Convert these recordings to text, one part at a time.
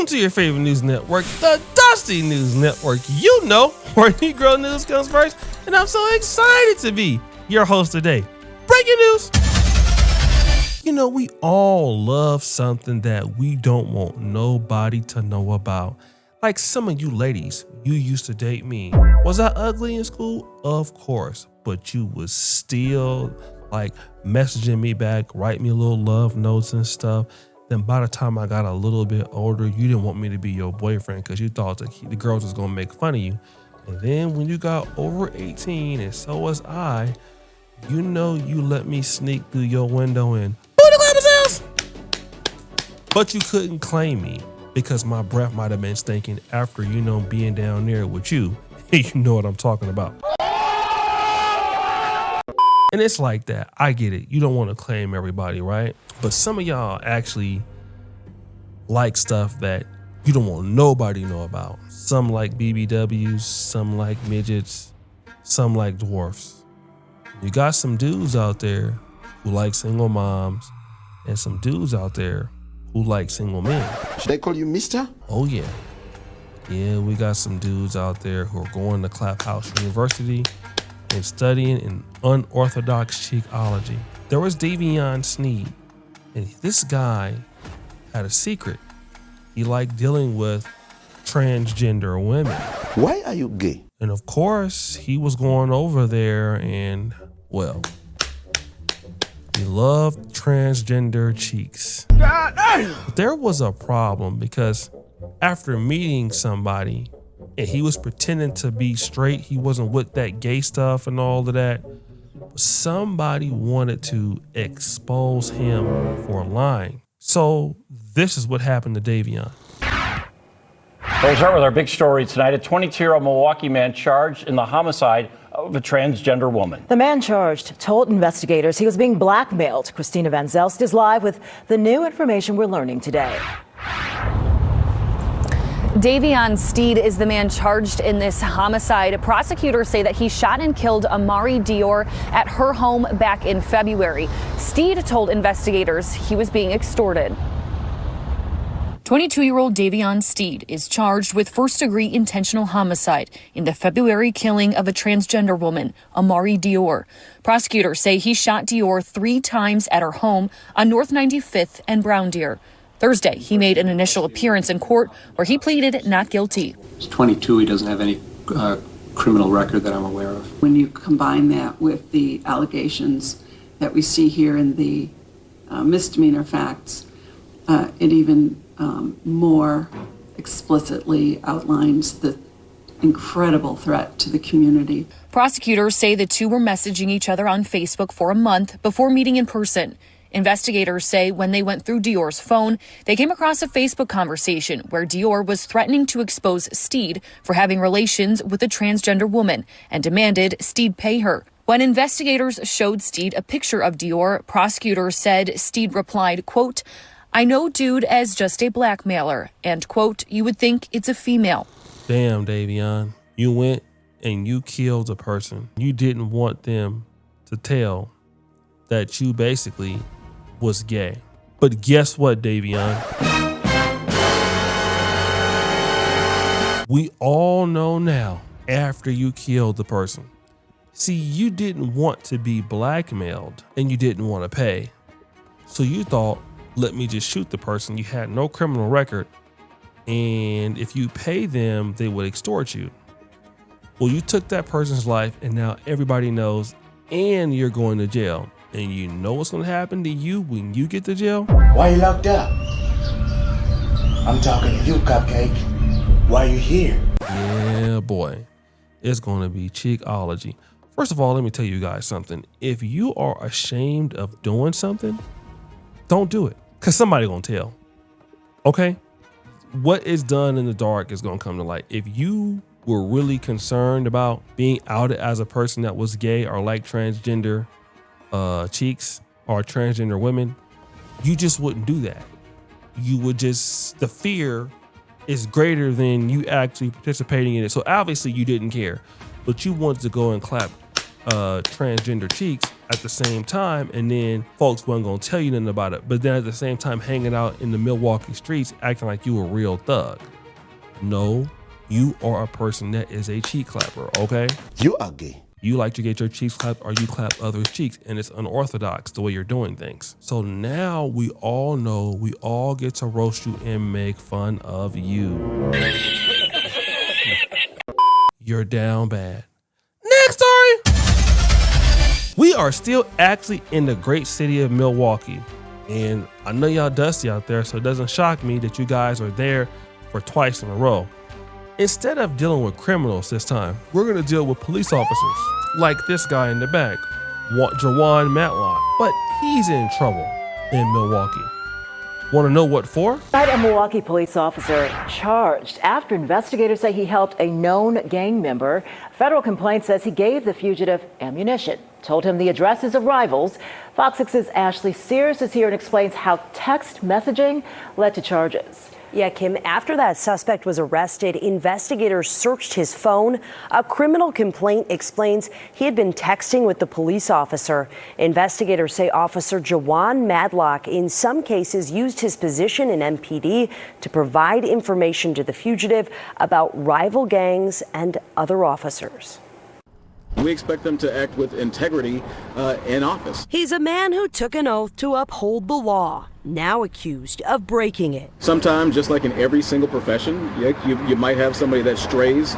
Welcome to your favorite news network, the Dusty News Network. You know where Negro news comes first, and I'm so excited to be your host today. Breaking news. You know, we all love something that we don't want nobody to know about. Like some of you ladies, you used to date me. Was I ugly in school? Of course, but you was still like messaging me back, write me little love notes and stuff. Then by the time I got a little bit older, you didn't want me to be your boyfriend because you thought the girls was gonna make fun of you. And then when you got over 18, and so was I, you know you let me sneak through your window and booty clap his ass. But you couldn't claim me because my breath might have been stinking after, you know, being down there with you. You know what I'm talking about. And it's like that. I get it. You don't want to claim everybody, right? But some of y'all actually like stuff that you don't want nobody to know about. Some like BBWs, some like midgets, some like dwarfs. You got some dudes out there who like single moms and some dudes out there who like single men. Should I call you mister? Oh, yeah. Yeah, we got some dudes out there who are going to Claphouse University and studying in unorthodox cheekology. There was Davion Steed, and this guy had a secret. He liked dealing with transgender women. Why are you gay? And of course, he was going over there and, well, he loved transgender cheeks. But there was a problem because after meeting somebody, and he was pretending to be straight, he wasn't with that gay stuff and all of that, somebody wanted to expose him for lying. So this is what happened to Davion. We'll start with our big story tonight. A 22-year-old Milwaukee man charged in the homicide of a transgender woman. The man charged told investigators he was being blackmailed. Christina Van Zelst is live with the new information we're learning today. Davion Steed is the man charged in this homicide. Prosecutors say that he shot and killed Amyri Dior at her home back in February. Steed told investigators he was being extorted. 22-year-old Davion Steed is charged with first-degree intentional homicide in the February killing of a transgender woman, Amyri Dior. Prosecutors say he shot Dior 3 times at her home on North 95th and Brown Deer. Thursday, he made an initial appearance in court where he pleaded not guilty. He's 22. He doesn't have any criminal record that I'm aware of. When you combine that with the allegations that we see here in the misdemeanor facts, it even more explicitly outlines the incredible threat to the community. Prosecutors say the two were messaging each other on Facebook for a month before meeting in person. Investigators say when they went through Dior's phone, they came across a Facebook conversation where Dior was threatening to expose Steed for having relations with a transgender woman and demanded Steed pay her. When investigators showed Steed a picture of Dior, prosecutors said Steed replied, quote, "I know dude as just a blackmailer," and quote, "You would think it's a female." Damn, Davion, you went and you killed a person. You didn't want them to tell that you basically was gay. But guess what, Davion? We all know now after you killed the person. See, you didn't want to be blackmailed and you didn't want to pay. So you thought, let me just shoot the person. You had no criminal record. And if you pay them, they would extort you. Well, you took that person's life and now everybody knows and you're going to jail. And you know what's going to happen to you when you get to jail? Why you locked up? I'm talking to you, Cupcake. Why you here? Yeah, boy. It's going to be cheekology. First of all, let me tell you guys something. If you are ashamed of doing something, don't do it. Because somebody's going to tell. Okay? What is done in the dark is going to come to light. If you were really concerned about being outed as a person that was gay or like transgender cheeks or transgender women, you just wouldn't do that. You would just, the fear is greater than you actually participating in it. So obviously you didn't care, but you wanted to go and clap transgender cheeks at the same time, and then folks wasn't gonna tell you nothing about it, but then at the same time hanging out in the Milwaukee streets acting like you a real thug. No, you are a person that is a cheek clapper, okay? You are gay. You like to get your cheeks clapped or you clap others' cheeks, and it's unorthodox the way you're doing things. So now we all know, we all get to roast you and make fun of you. You're down bad. Next story. We are still actually in the great city of Milwaukee. And I know y'all dusty out there, so it doesn't shock me that you guys are there for twice in a row. Instead of dealing with criminals this time, we're gonna deal with police officers, like this guy in the back, Jawan Matlock. But he's in trouble in Milwaukee. Want to know what for? A Milwaukee police officer charged after investigators say he helped a known gang member. Federal complaint says he gave the fugitive ammunition, told him the addresses of rivals. Fox 6's Ashley Sears is here and explains how text messaging led to charges. Yeah, Kim, after that suspect was arrested, investigators searched his phone. A criminal complaint explains he had been texting with the police officer. Investigators say Officer Jawan Matlock in some cases used his position in MPD to provide information to the fugitive about rival gangs and other officers. We expect them to act with integrity in office. He's a man who took an oath to uphold the law, now accused of breaking it. Sometimes, just like in every single profession, you might have somebody that strays,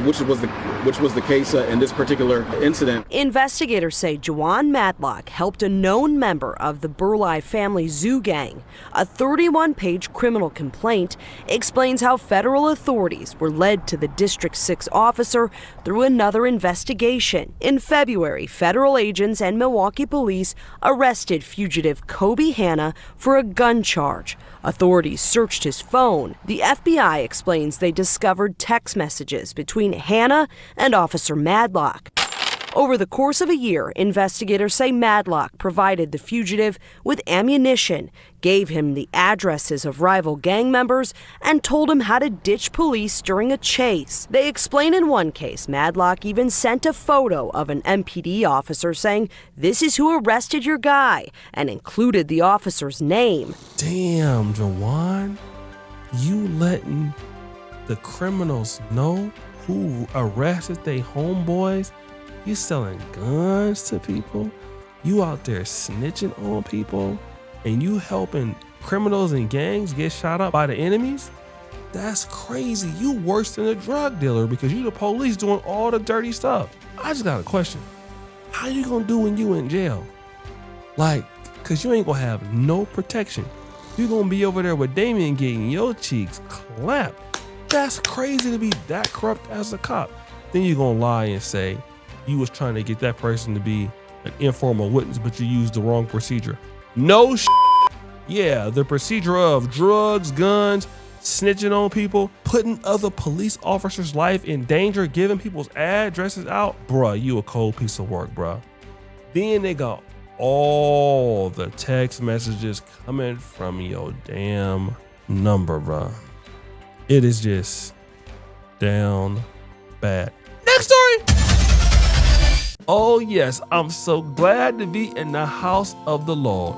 which was the case in this particular incident. Investigators say Jawan Matlock helped a known member of the Burleigh family zoo gang. A 31-page criminal complaint explains how federal authorities were led to the District 6 officer through another investigation. In February, federal agents and Milwaukee police arrested fugitive Kobe Hanna for a gun charge. Authorities searched his phone. The FBI explains they discovered text messages between Hanna and Officer Matlock. Over the course of a year, investigators say Matlock provided the fugitive with ammunition, gave him the addresses of rival gang members, and told him how to ditch police during a chase. They explain in one case, Matlock even sent a photo of an MPD officer saying, "This is who arrested your guy," and included the officer's name. Damn, Jawan, you letting the criminals know who arrested they homeboys? You selling guns to people? You out there snitching on people? And you helping criminals and gangs get shot up by the enemies? That's crazy. You worse than a drug dealer because you the police doing all the dirty stuff. I just got a question. How you gonna do when you in jail? Like, cause you ain't gonna have no protection. You gonna be over there with Davion getting your cheeks clapped. That's crazy to be that corrupt as a cop. Then you gonna lie and say, you was trying to get that person to be an informal witness, but you used the wrong procedure. No shit. Yeah, the procedure of drugs, guns, snitching on people, putting other police officers' life in danger, giving people's addresses out. Bruh, you a cold piece of work, bruh. Then they got all the text messages coming from your damn number, bruh. It is just down bad. Next story. Oh yes, I'm so glad to be in the house of the Lord.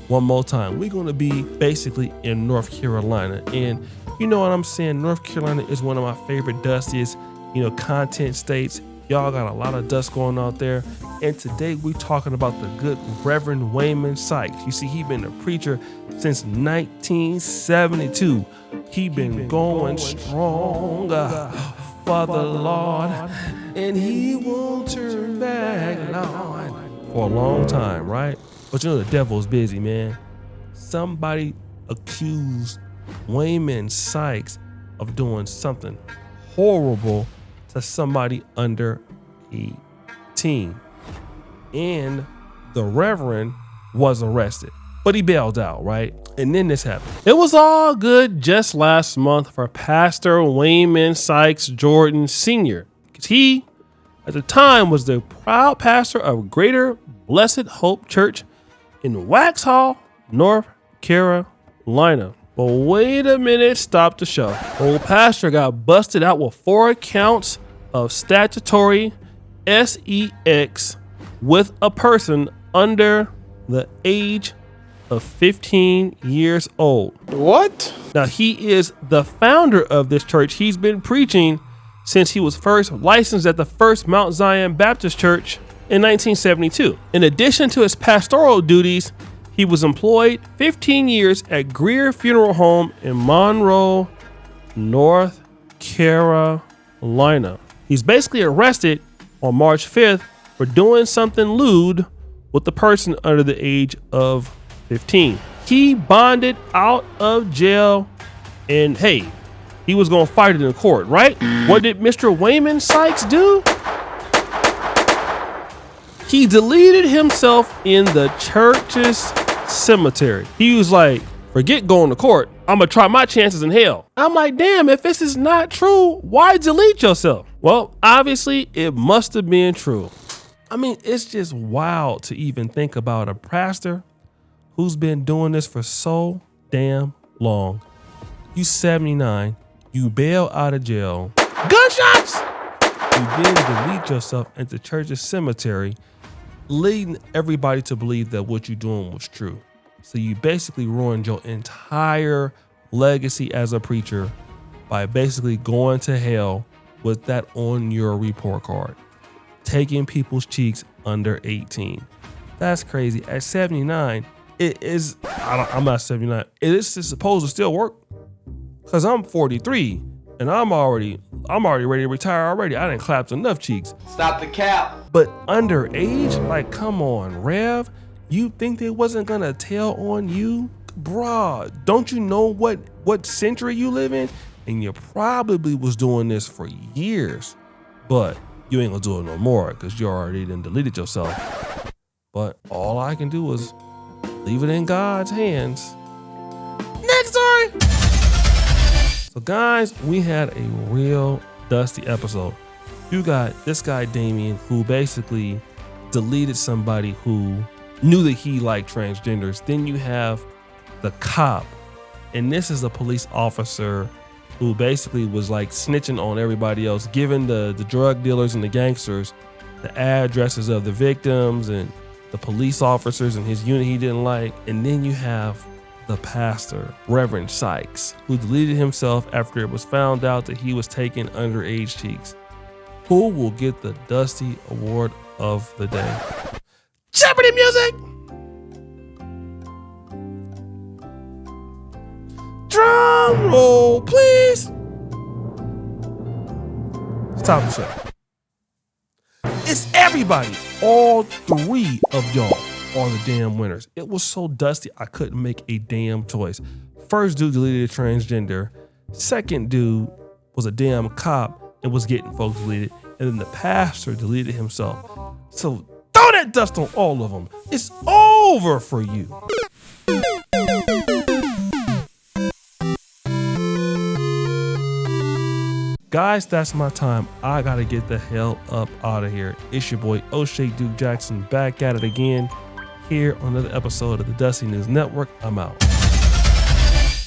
One more time, we're gonna be basically in North Carolina. And you know what I'm saying? North Carolina is one of my favorite dustiest, content states. Y'all got a lot of dust going out there. And today we're talking about the good Reverend Wayman Sykes. You see, he been a preacher since 1972. He been going stronger for the Lord, and he won't turn back, Lord, for a long time, right? But the devil's busy, man. Somebody accused Wayman Sykes of doing something horrible to somebody under 18. And the Reverend was arrested, but he bailed out, right? And then this happened. It was all good just last month for Pastor Wayman Sykes Jordan Sr. because he, at the time, was the proud pastor of Greater Blessed Hope Church in Waxhaw, North Carolina. But wait a minute, stop the show. Old pastor got busted out with 4 counts of statutory sex with a person under the age of 15 years old. What? Now, he is the founder of this church. He's been preaching since he was first licensed at the First Mount Zion Baptist Church in 1972. In addition to his pastoral duties, he was employed 15 years at Greer Funeral Home in Monroe, North Carolina. He's basically arrested on March 5th for doing something lewd with a person under the age of 15. He bonded out of jail, and hey, he was gonna fight it in court, right? What did Mr. Wayman Sykes do? He deleted himself in the church's cemetery. He was like, forget going to court. I'm gonna try my chances in hell. I'm like, damn, if this is not true, why delete yourself? Well, obviously it must have been true. I mean, it's just wild to even think about a pastor who's been doing this for so damn long. You 79, you bail out of jail, gunshots! You then delete yourself into church's cemetery, leading everybody to believe that what you're doing was true. So you basically ruined your entire legacy as a preacher by basically going to hell with that on your report card. Taking people's cheeks under 18. That's crazy. At 79, it is, I'm not 79. It is supposed to still work. Cause I'm 43 and I'm already ready to retire already. I didn't clap enough cheeks. Stop the cap. But underage, like, come on, Rev. You think they wasn't gonna tell on you? Bruh, don't you know what century you live in? And you probably was doing this for years, but you ain't gonna do it no more because you already done deleted yourself. But all I can do is leave it in God's hands. Next story. So guys, we had a real dusty episode. You got this guy, Davion, who basically deleted somebody who knew that he liked transgenders. Then you have the cop, and this is a police officer who basically was like snitching on everybody else, giving the drug dealers and the gangsters the addresses of the victims and the police officers in his unit he didn't like. And then you have the pastor, Reverend Sykes, who deleted himself after it was found out that he was taking underage cheeks. Who will get the Dusty Award of the day? Jeopardy music! Drum roll, please! Stop the show. It's everybody. All three of y'all are the damn winners. It was so dusty, I couldn't make a damn choice. First dude deleted a transgender. Second dude was a damn cop and was getting folks deleted. And then the pastor deleted himself. So throw that dust on all of them. It's over for you. Guys, that's my time. I gotta get the hell up out of here. It's your boy O'Shea Duke Jackson back at it again here on another episode of the Dusty News Network. I'm out.